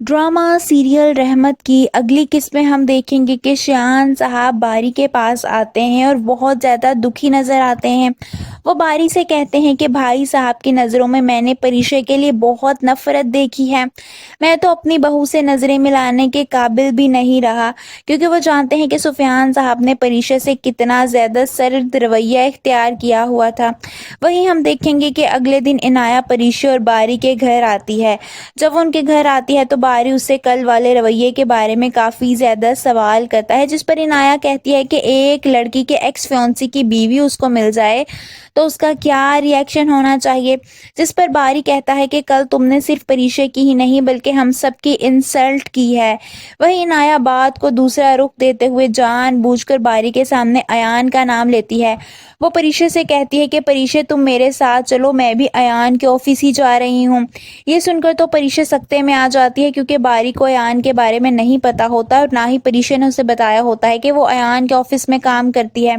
Drama serial रहमत की अगली किस्त में हम देखेंगे कि शान साहब बारी के पास आते हैं और बहुत ज़्यादा दुखी नज़र आते हैं। वो बारी से कहते हैं कि भाई साहब की नज़रों में मैंने परिचय के लिए बहुत नफ़रत देखी है। मैं तो अपनी बहू से नज़रें मिलाने के काबिल भी नहीं रहा, क्योंकि वो जानते हैं कि सुफियान साहब ने परिचय से कितना ज़्यादा सर्द रवैया इख्तियार किया हुआ था। वहीं हम देखेंगे कि अगले दिन इनाया परिचय और बारी के घर आती है। जब वो उनके घर आती है तो बारी उससे कल वाले रवैये के बारे में काफ़ी ज़्यादा सवाल करता है, जिस पर इनाया कहती है कि एक लड़की के एक्स फ्योंसी की बीवी उसको मिल जाए तो उसका क्या रिएक्शन होना चाहिए। जिस पर बारी कहता है कि कल तुमने सिर्फ परिचय की ही नहीं बल्कि हम सब की इंसल्ट की है। वही इनाया बात को दूसरा रुख देते हुए जानबूझकर बारी के सामने अयान का नाम लेती है। वो परिचय से कहती है कि परिचय तुम मेरे साथ चलो, मैं भी अयान के ऑफिस ही जा रही हूँ। ये सुनकर तो परिचय सख्ते में आ जाती है, क्योंकि बारी को अयान के बारे में नहीं पता होता और ना ही परिचय ने उसे बताया होता है कि वो अयान के ऑफिस में काम करती है।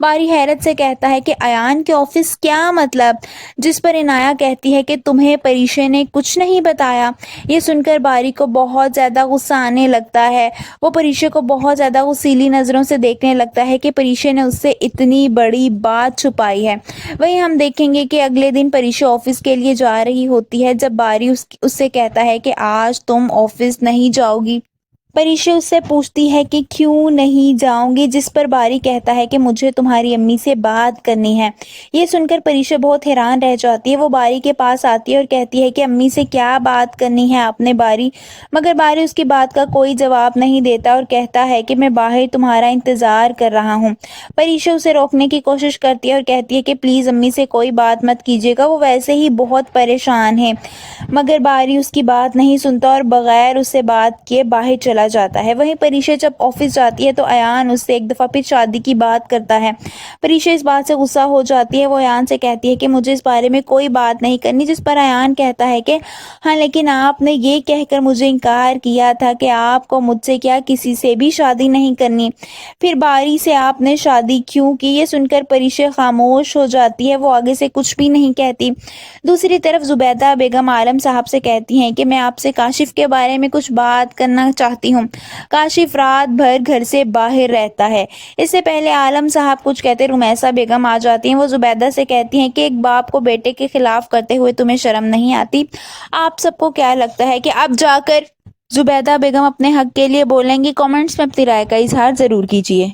बारी हैरत से कहता है कि अयान के ऑफिस क्या मतलब, जिस पर इनाया कहती है कि तुम्हें परिचय ने कुछ नहीं बताया। ये सुनकर बारी को बहुत ज़्यादा गुस्सा आने लगता है। वो परिचय को बहुत ज़्यादा गुस्सीली नज़रों से देखने लगता है कि परिचय ने उससे इतनी बड़ी बात छुपाई है। वहीं हम देखेंगे कि अगले दिन परिचय ऑफिस के लिए जा रही होती है। जब बारी उससे कहता है कि आज तुम ऑफिस नहीं जाओगी, परिचय उससे पूछती है कि क्यों नहीं जाऊंगी, जिस पर बारी कहता है कि मुझे तुम्हारी अम्मी से बात करनी है। ये सुनकर परिचय बहुत हैरान रह जाती है। वो बारी के पास आती है और कहती है कि अम्मी से क्या बात करनी है आपने बारी। मगर बारी उसकी बात का कोई जवाब नहीं देता और कहता है कि मैं बाहर तुम्हारा इंतज़ार कर रहा हूँ। परिचय उसे रोकने की कोशिश करती है और कहती है कि प्लीज़ अम्मी से कोई बात मत कीजिएगा, वो वैसे ही बहुत परेशान है। मगर बारी उसकी बात नहीं सुनता और बगैर उससे बात किए बाहर चला जाता है। वहीं परिचय जब ऑफिस जाती है तो अयान उससे एक दफ़ा फिर शादी की बात करता है। परिचय इस बात से गुस्सा हो जाती है। वो अयान से कहती है कि मुझे इस बारे में कोई बात नहीं करनी, जिस पर अयान कहता है कि हाँ, लेकिन आपने ये कहकर मुझे इनकार किया था कि आपको मुझसे क्या किसी से भी शादी नहीं करनी, फिर बारी से आपने शादी क्यों की। ये सुनकर परिचय खामोश हो जाती है। वो आगे से कुछ भी नहीं कहती। दूसरी तरफ जुबैदा बेगम आलम साहब से कहती हैं कि मैं आपसे काशिफ के बारे में कुछ बात करना चाहती हूँ। काशिफ रात भर घर से बाहर रहता है। इससे पहले आलम साहब कुछ कहते रुमैसा बेगम आ जाती हैं। वो जुबैदा से कहती हैं कि एक बाप को बेटे के खिलाफ करते हुए तुम्हें शर्म नहीं आती। आप सबको क्या लगता है कि अब जाकर जुबैदा बेगम अपने हक के लिए बोलेंगी? कमेंट्स में अपनी राय का इजहार जरूर कीजिए।